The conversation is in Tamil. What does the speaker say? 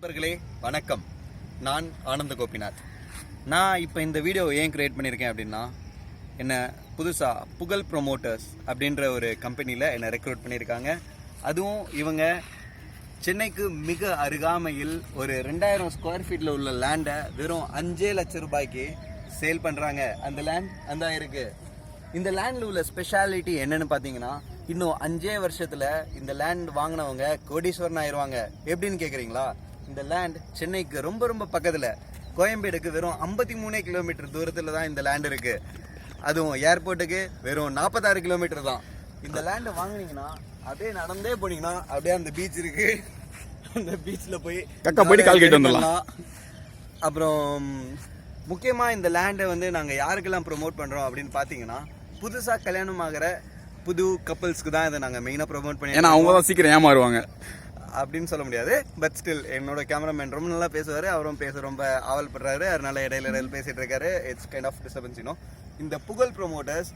நண்பர்களே வணக்கம். நான் ஆனந்த கோபிநாத். நான் இப்போ இந்த வீடியோ ஏன் கிரியேட் பண்ணியிருக்கேன் அப்படின்னா, என்னை புதுசாக புகழ் ப்ரொமோட்டர்ஸ் அப்படின்ற ஒரு கம்பெனியில் என்னை ரெக்ரூட் பண்ணியிருக்காங்க. அதுவும் இவங்க சென்னைக்கு மிக அருகாமையில் ஒரு 2000 ஸ்கொயர் ஃபீட்டில் உள்ள லேண்டை வெறும் 5 லட்சம் ரூபாய்க்கு சேல் பண்ணுறாங்க. அந்த லேண்ட் அந்த இருக்குது. இந்த லேண்டில் உள்ள ஸ்பெஷாலிட்டி என்னன்னு பார்த்தீங்கன்னா, இன்னும் 5 வருஷத்தில் இந்த லேண்ட் வாங்கினவங்க கோடீஸ்வரன் ஆயிடுவாங்க. எப்படின்னு கேட்குறீங்களா? இந்த லேண்ட் சென்னைக்கு ரொம்ப பக்கத்தில், கோயம்பேடுக்கு வெறும் 53 கிலோமீட்டர் தூரத்தில் தான் இந்த லேண்ட் இருக்குது. அதுவும் ஏர்போர்ட்டுக்கு வெறும் 46 கிலோமீட்டர் தான். இந்த லேண்டை வாங்கினீங்கன்னா அப்படியே நடந்தே போனீங்கன்னா அப்படியே அந்த பீச் இருக்குது. அந்த பீச்சில் போய் கால் கேட்டு வந்துடலாம். அப்புறம் முக்கியமாக இந்த லேண்டை வந்து நாங்கள் யாருக்கெல்லாம் ப்ரொமோட் பண்ணுறோம் அப்படின்னு பார்த்தீங்கன்னா, புதுசாக கல்யாணம் ஆகிற புது கப்பல்ஸ்க்கு தான் இதை நாங்கள் மெயினாக ப்ரொமோட் பண்ணி, ஏன்னா அவங்க தான் சீக்கிரம் ஏமாறுவாங்க அப்படின்னு சொல்ல முடியாது. பட் ஸ்டில் என்னோட கேமராமேன் ரொம்ப நல்லா பேசுவார். அவரும் பேச ரொம்ப ஆவல் படுறாரு. அதனால இடையில பேசிட்டு இருக்காரு. It's kind of disturbance. இந்த புகழ் ப்ரொமோட்டர்ஸ்